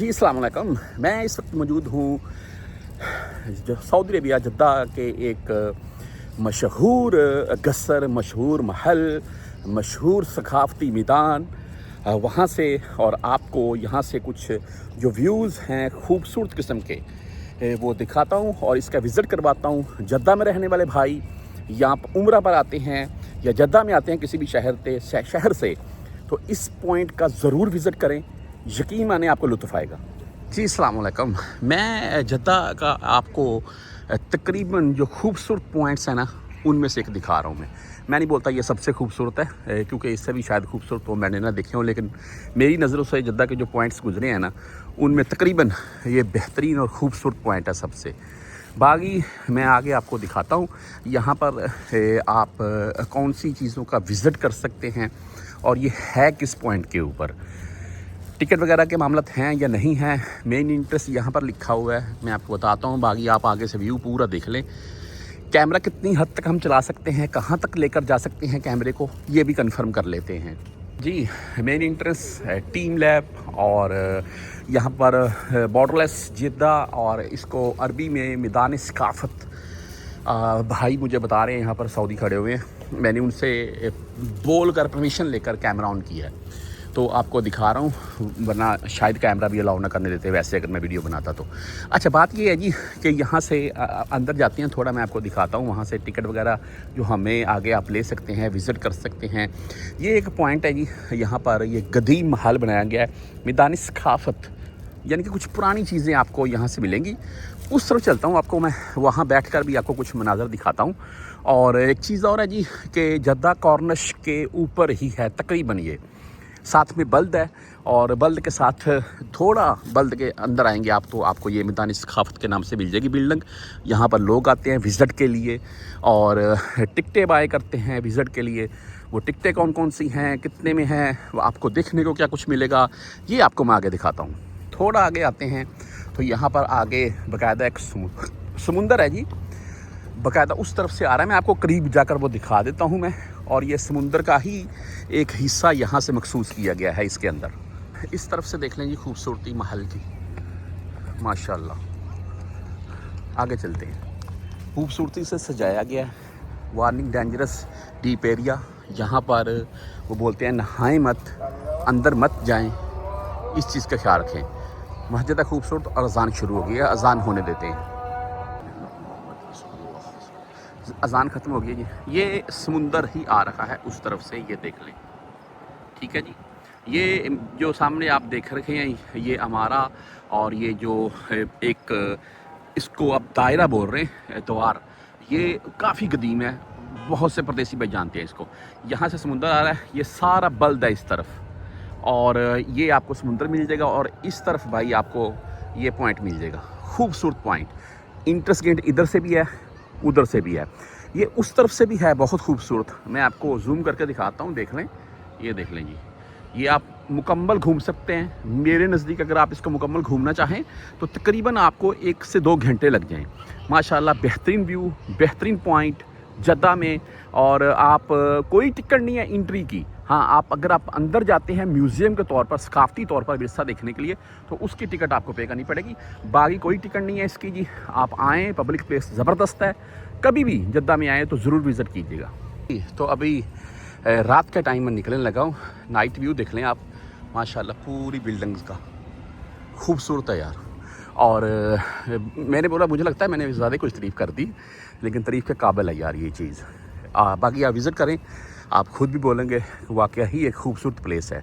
जी अस्सलाम वालेकुम। मैं इस वक्त मौजूद हूँ जो सऊदी अरबिया जद्दा के एक मशहूर गसर, मशहूर महल, मशहूर सकाफ़ती मैदान वहाँ से, और आपको यहाँ से कुछ जो व्यूज़ हैं खूबसूरत किस्म के वो दिखाता हूँ और इसका विज़िट करवाता हूँ। जद्दा में रहने वाले भाई यहाँ पर उम्रा पर आते हैं या जद्दा में आते हैं किसी भी शहर से, तो इस पॉइंट का ज़रूर विज़िट करें, यकीन माने आपको लुत्फ़ आएगा। जी अस्सलाम वालेकुम। मैं जद्दा का आपको तकरीबन जो खूबसूरत पॉइंट्स हैं ना, उनमें से एक दिखा रहा हूँ। मैं नहीं बोलता ये सबसे खूबसूरत है, क्योंकि इससे भी शायद खूबसूरत तो मैंने ना देखे हों, लेकिन मेरी नज़रों से जद्दा के जो पॉइंट्स गुजरे हैं ना, उनमें तकरीबन ये बेहतरीन और ख़ूबसूरत पॉइंट है सबसे। बाकी मैं आगे आपको दिखाता हूँ यहाँ पर आप कौन सी चीज़ों का विज़िट कर सकते हैं और ये है किस पॉइंट के ऊपर, टिकट वगैरह के मामला हैं या नहीं हैं। मेन इंटरेस्ट यहाँ पर लिखा हुआ है, मैं आपको बताता हूँ। बाकी आप आगे से व्यू पूरा देख लें। कैमरा कितनी हद तक हम चला सकते हैं, कहाँ तक लेकर जा सकते हैं कैमरे को, ये भी कंफर्म कर लेते हैं। जी, मेन इंटरेस्ट है टीम लैब और यहाँ पर बॉर्डरलेस जिद्दा, और इसको अरबी में मैदान सकाफ़त। भाई मुझे बता रहे हैं यहाँ पर सऊदी खड़े हुए हैं, मैंने उनसे बोल कर परमिशन लेकर कैमरा ऑन किया है, तो आपको दिखा रहा हूँ, वरना शायद कैमरा भी अलाउ ना करने देते वैसे अगर मैं वीडियो बनाता तो। अच्छा, बात ये है जी कि यहाँ से अंदर जाते हैं, थोड़ा मैं आपको दिखाता हूँ। वहाँ से टिकट वगैरह जो हमें आगे आप ले सकते हैं, विज़िट कर सकते हैं। ये एक पॉइंट है जी, यहाँ पर ये गदीम महल बनाया गया है, मैदान सकाफ़त, यानी कि कुछ पुरानी चीज़ें आपको यहाँ से मिलेंगी। उस तरफ चलता हूँ, आपको मैं वहाँ बैठकर भी आपको कुछ मनाज़र दिखाता हूँ। और एक चीज़ और है जी कि जद्दा कॉर्निश के ऊपर ही है तकरीबन, ये साथ में बल्द है, और बल्द के साथ थोड़ा बल्द के अंदर आएंगे आप तो आपको ये मैदान सकाफ़त के नाम से मिल जाएगी बिल्डिंग। यहाँ पर लोग आते हैं विज़िट के लिए और टिकटें बाय करते हैं विज़िट के लिए। वो टिकटें कौन कौन सी हैं, कितने में हैं, वो आपको देखने को क्या कुछ मिलेगा, ये आपको मैं आगे दिखाता हूँ। थोड़ा आगे आते हैं तो यहाँ पर आगे बाकायदा एक समुंदर है जी, बाकायदा उस तरफ से आ रहा है। मैं आपको करीब जाकर वो दिखा देता हूँ मैं, और ये समुंदर का ही एक हिस्सा यहाँ से मखसूस किया गया है इसके अंदर। इस तरफ से देख लें जी खूबसूरती महल की, माशाल्लाह। आगे चलते हैं। खूबसूरती से सजाया गया है, वार्निंग डेंजरस डीप एरिया। यहाँ पर वो बोलते हैं नहाएं मत, अंदर मत जाएं, इस चीज़ का ख्याल रखें। मस्जिद खूबसूरत, और अजान शुरू हो गई है, अजान होने देते हैं। अजान ख़त्म हो गई जी, ये समुंदर ही आ रखा है उस तरफ से, ये देख लें, ठीक है जी। ये जो सामने आप देख रखे हैं ये हमारा, और ये जो एक इसको आप दायरा बोल रहे हैं, द्वार, ये काफ़ी कदीम है, बहुत से परदेसी भाई जानते हैं इसको। यहाँ से समुंदर आ रहा है, ये सारा बल्द है इस तरफ, और ये आपको समुंदर मिल जाएगा, और इस तरफ भाई आपको ये पॉइंट मिल जाएगा, खूबसूरत पॉइंट। इंटरेस्ट गेट इधर से भी है, उधर से भी है, ये उस तरफ से भी है, बहुत खूबसूरत। मैं आपको जूम करके दिखाता हूँ, देख लें, ये देख लें जी, ये आप मुकम्मल घूम सकते हैं। मेरे नज़दीक अगर आप इसको मुकम्मल घूमना चाहें तो तकरीबन आपको 1 से 2 घंटे लग जाएं। माशाल्लाह बेहतरीन व्यू, बेहतरीन पॉइंट जद्दा में। और आप कोई टिकट नहीं है एंट्री की। हाँ, आप अगर आप अंदर जाते हैं म्यूज़ियम के तौर पर, सकाफ़ती तौर पर विरसा देखने के लिए, तो उसकी टिकट आपको पे करनी पड़ेगी। बाकी कोई टिकट नहीं है इसकी जी। आप आएँ, पब्लिक प्लेस ज़बरदस्त है, कभी भी जद्दा में आएँ तो ज़रूर विज़िट कीजिएगा। तो अभी रात का टाइम में निकलने लगा हूँ। नाइट व्यू देख लें आप, माशाल्लाह पूरी बिल्डिंग्स का, खूबसूरत है यार। और मैंने बोला, मुझे लगता है मैंने ज़्यादा कुछ तारीफ़ कर दी, लेकिन तारीफ़ के काबिल है यार ये चीज़। बाकी आप विज़िट करें, आप ख़ुद भी बोलेंगे वाकई ही एक खूबसूरत प्लेस है।